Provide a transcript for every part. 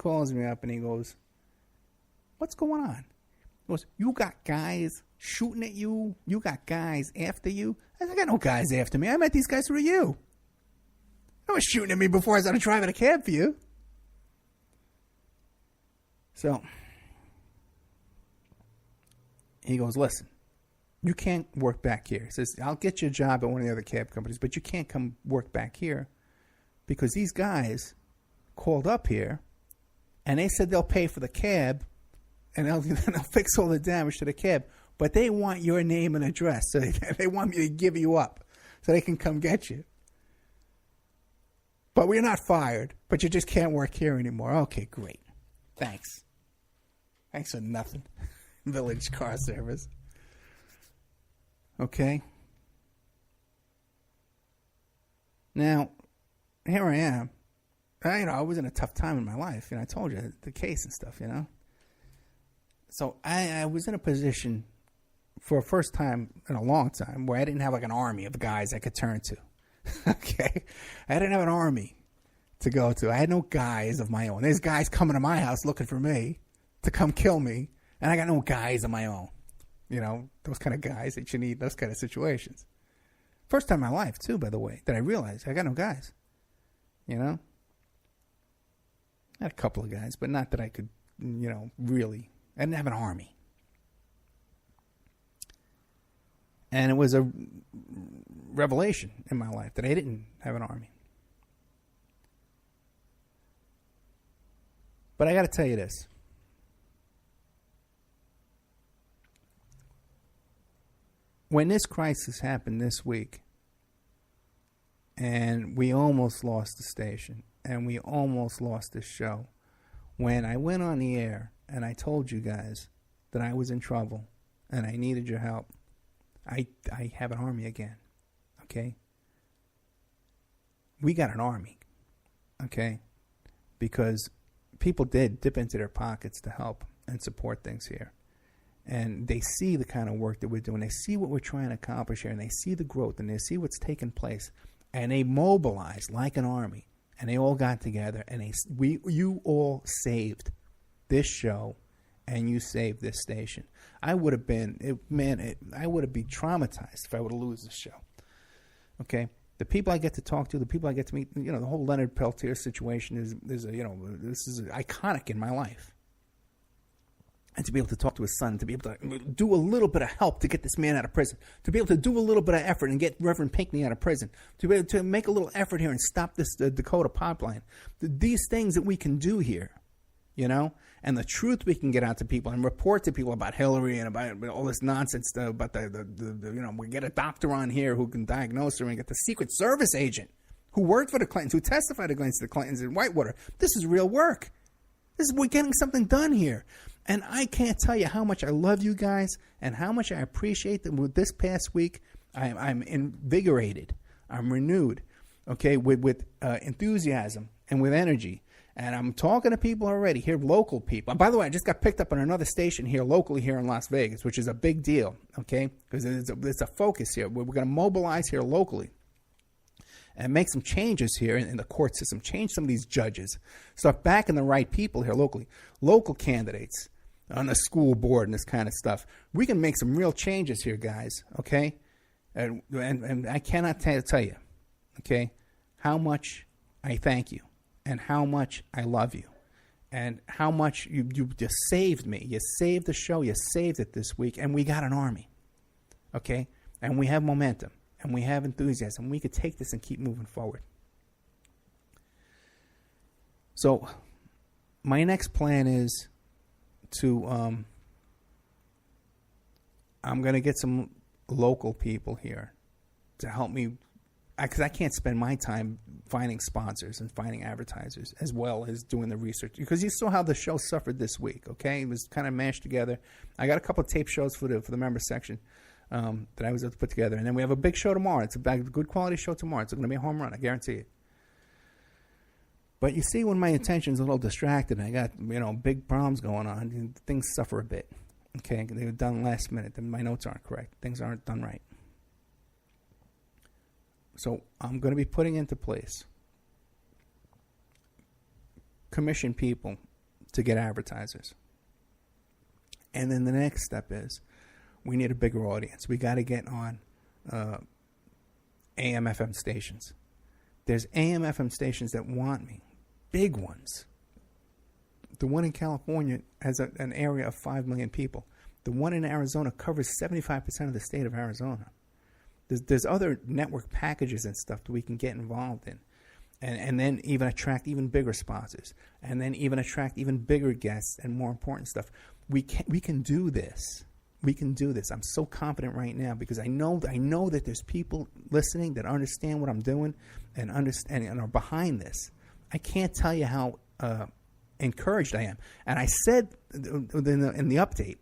calls me up and he goes, what's going on? He goes, you got guys shooting at you? You got guys after you? I said, I got no guys after me. I met these guys through you. No one was shooting at me before I started driving a cab for you. So he goes, listen, you can't work back here. He says, I'll get you a job at one of the other cab companies, but you can't come work back here because these guys called up here and they said they'll pay for the cab and they'll fix all the damage to the cab, but they want your name and address. So they want me to give you up so they can come get you. But we're not fired, but you just can't work here anymore. Okay, great. Thanks. Thanks for nothing. Village Car Service. Okay. Now, here I am. I was in a tough time in my life. I told you the case and stuff, So I was in a position for a first time in a long time where I didn't have like an army of guys I could turn to. Okay? I didn't have an army to go to. I had no guys of my own. There's guys coming to my house looking for me to come kill me, and I got no guys of my own. Those kind of guys that you need, those kind of situations. First time in my life, too, by the way, that I realized I got no guys. I had a couple of guys, but not that I could, really. I didn't have an army. And it was a revelation in my life that I didn't have an army. But I got to tell you this. When this crisis happened this week, and we almost lost the station, and we almost lost this show, when I went on the air and I told you guys that I was in trouble and I needed your help, I have an army again, okay? We got an army, okay? Because people did dip into their pockets to help and support things here. And they see the kind of work that we're doing. They see what we're trying to accomplish here, and they see the growth, and they see what's taking place. And they mobilize like an army, and they all got together, and you all saved this show, and you saved this station. I would have been traumatized if I would have lost this show. Okay, the people I get to talk to, the people I get to meet, the whole Leonard Peltier situation is this is iconic in my life. And to be able to talk to his son, to be able to do a little bit of help to get this man out of prison, to be able to do a little bit of effort and get Reverend Pinckney out of prison, to be able to make a little effort here and stop this Dakota pipeline. These things that we can do here, and the truth we can get out to people and report to people about Hillary and about all this nonsense about we get a doctor on here who can diagnose her and get the Secret Service agent who worked for the Clintons, who testified against the Clintons in Whitewater. This is real work. We're getting something done here. And I can't tell you how much I love you guys and how much I appreciate that with this past week. I'm invigorated. I'm renewed, okay, with enthusiasm and with energy. And I'm talking to people already here, local people. And by the way, I just got picked up on another station here locally here in Las Vegas, which is a big deal, okay, because it's a focus here. We're going to mobilize here locally and make some changes here in the court system, change some of these judges, start backing the right people here locally, local candidates on the school board and this kind of stuff. We can make some real changes here, guys, okay? And I cannot tell you, okay, how much I thank you and how much I love you and how much you just saved me. You saved the show. You saved it this week, and we got an army, okay? And we have momentum, and we have enthusiasm. We could take this and keep moving forward. So my next plan is to I'm going to get some local people here to help me, because I can't spend my time finding sponsors and finding advertisers as well as doing the research, because you saw how the show suffered this week, okay? It was kind of mashed together. I got a couple of tape shows for the member section that I was able to put together, and then we have a big show tomorrow. It's a good quality show tomorrow. It's going to be a home run, I guarantee it. But you see, when my attention's a little distracted and I got, big problems going on, things suffer a bit. Okay, they were done last minute. My notes aren't correct. Things aren't done right. So I'm going to be putting into place commission people to get advertisers. And then the next step is we need a bigger audience. We got to get on AM, FM stations. There's AM, FM stations that want me, big ones. The one in California has an area of 5 million people. The one in Arizona covers 75% of the state of Arizona. There's other network packages and stuff that we can get involved in. And then even attract even bigger sponsors. And then even attract even bigger guests and more important stuff. We can do this. We can do this. I'm so confident right now because I know that there's people listening that understand what I'm doing and understand and are behind this. I can't tell you how encouraged I am. And I said in the update,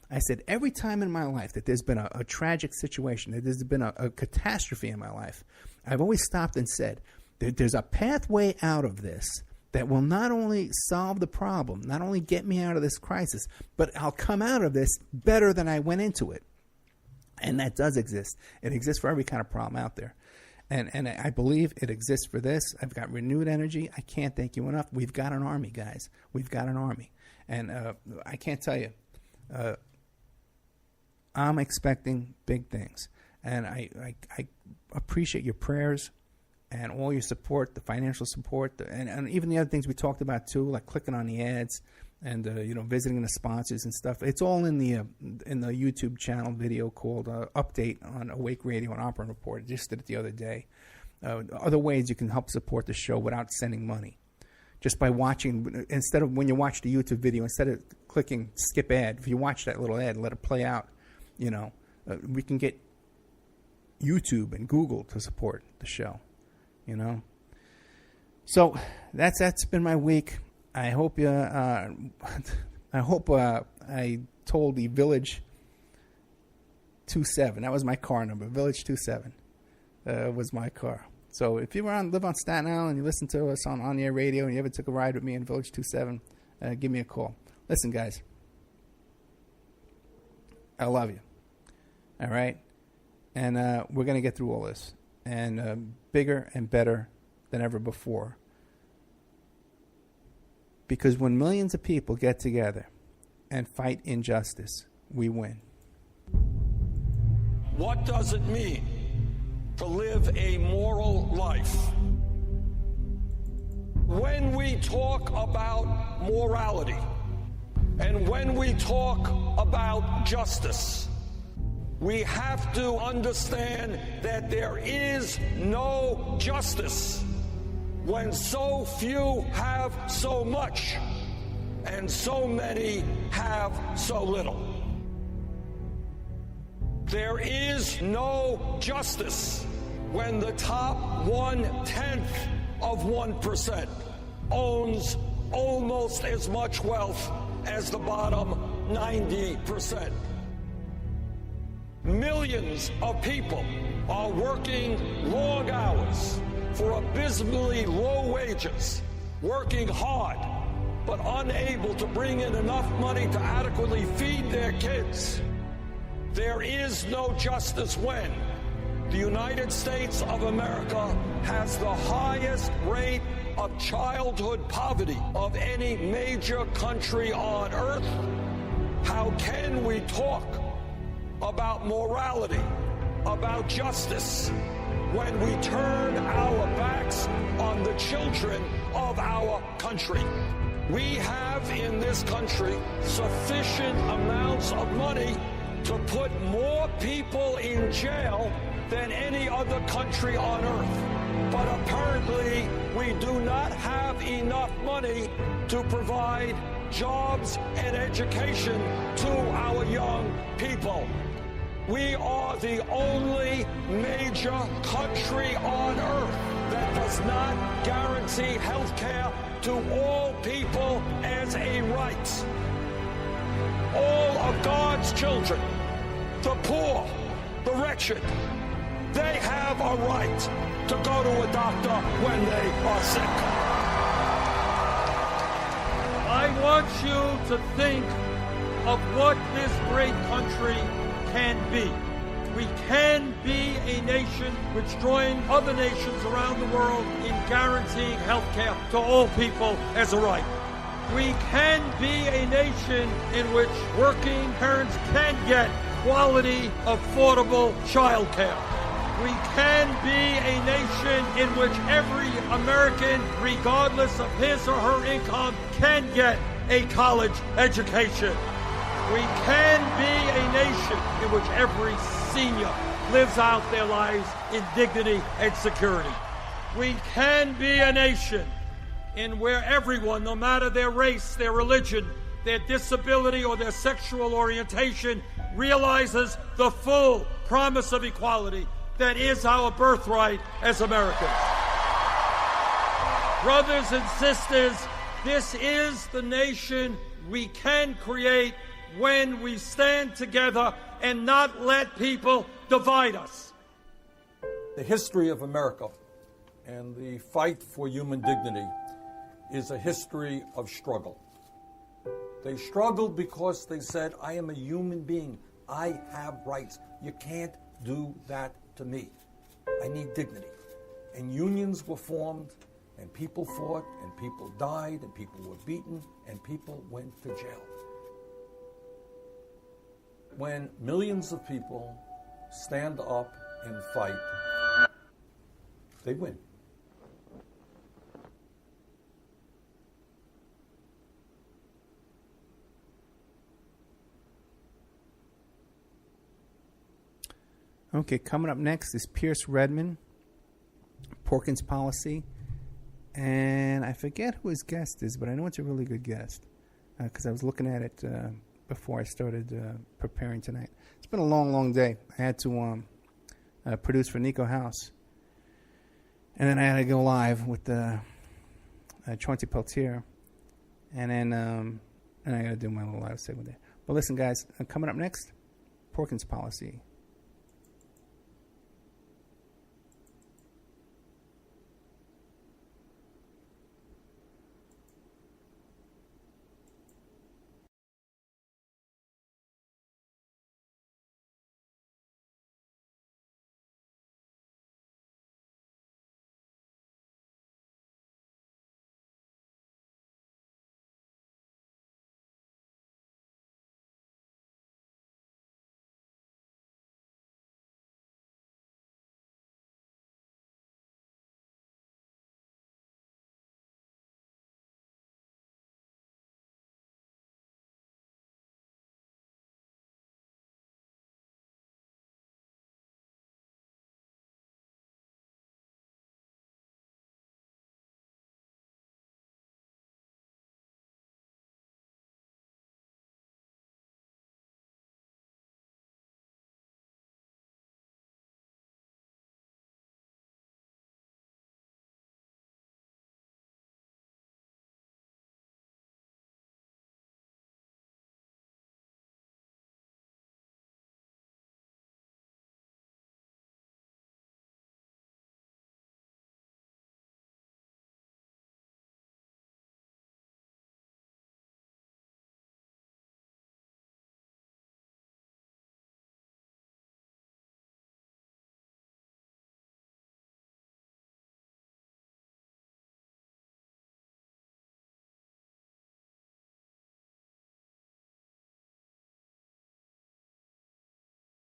I said every time in my life that there's been a tragic situation, that there's been a catastrophe in my life, I've always stopped and said that there's a pathway out of this that will not only solve the problem, not only get me out of this crisis, but I'll come out of this better than I went into it. And that does exist. It exists for every kind of problem out there. And I believe it exists for this. I've got renewed energy. I can't thank you enough. We've got an army, guys. We've got an army. And I can't tell you, I'm expecting big things. And I appreciate your prayers and all your support, the financial support, and even the other things we talked about too, like clicking on the ads and visiting the sponsors and stuff. It's all in the YouTube channel video called Update on Awake Radio and Opera Report. I just did it the other day. Other ways you can help support the show without sending money. Just by watching, instead of when you watch the YouTube video, instead of clicking skip ad, if you watch that little ad and let it play out, we can get YouTube and Google to support the show. So that's been my week. I hope I told the Village 27. That was my car number. Village 27 was my car. So if you live on Staten Island and you listen to us on the air radio and you ever took a ride with me in Village 27, give me a call. Listen, guys, I love you. All right, and we're gonna get through all this. And bigger and better than ever before. Because when millions of people get together and fight injustice, we win. What does it mean to live a moral life? When we talk about morality and when we talk about justice, we have to understand that there is no justice when so few have so much and so many have so little. There is no justice when the top 1/10 of 1% owns almost as much wealth as the bottom 90%. Millions of people are working long hours for abysmally low wages, working hard, but unable to bring in enough money to adequately feed their kids. There is no justice when the United States of America has the highest rate of childhood poverty of any major country on earth. How can we talk about morality, about justice, when we turn our backs on the children of our country? We have in this country sufficient amounts of money to put more people in jail than any other country on earth. But apparently we do not have enough money to provide jobs and education to our young people. We are the only major country on earth that does not guarantee health care to all people as a right. All of God's children, the poor, the wretched, they have a right to go to a doctor when they are sick. I want you to think of what this great country can be. We can be a nation which joins other nations around the world in guaranteeing health care to all people as a right. We can be a nation in which working parents can get quality, affordable child care. We can be a nation in which every American, regardless of his or her income, can get a college education. We can be a nation in which every senior lives out their lives in dignity and security. We can be a nation in where everyone, no matter their race, their religion, their disability, or their sexual orientation, realizes the full promise of equality that is our birthright as Americans. Brothers and sisters, this is the nation we can create when we stand together and not let people divide us. The history of America and the fight for human dignity is a history of struggle. They struggled because they said, I am a human being. I have rights. You can't do that to me. I need dignity. And unions were formed, and people fought, and people died, and people were beaten, and people went to jail. When millions of people stand up and fight, they win. Okay, coming up next is Pierce Redmond, Porkins Policy, and I forget who his guest is, but I know it's a really good guest because I was looking at it before I started preparing tonight. It's been a long, long day. I had to produce for Nico House, and then I had to go live with Chauncey Peltier, and then I got to do my little live segment there. But listen, guys, coming up next, Porkins Policy.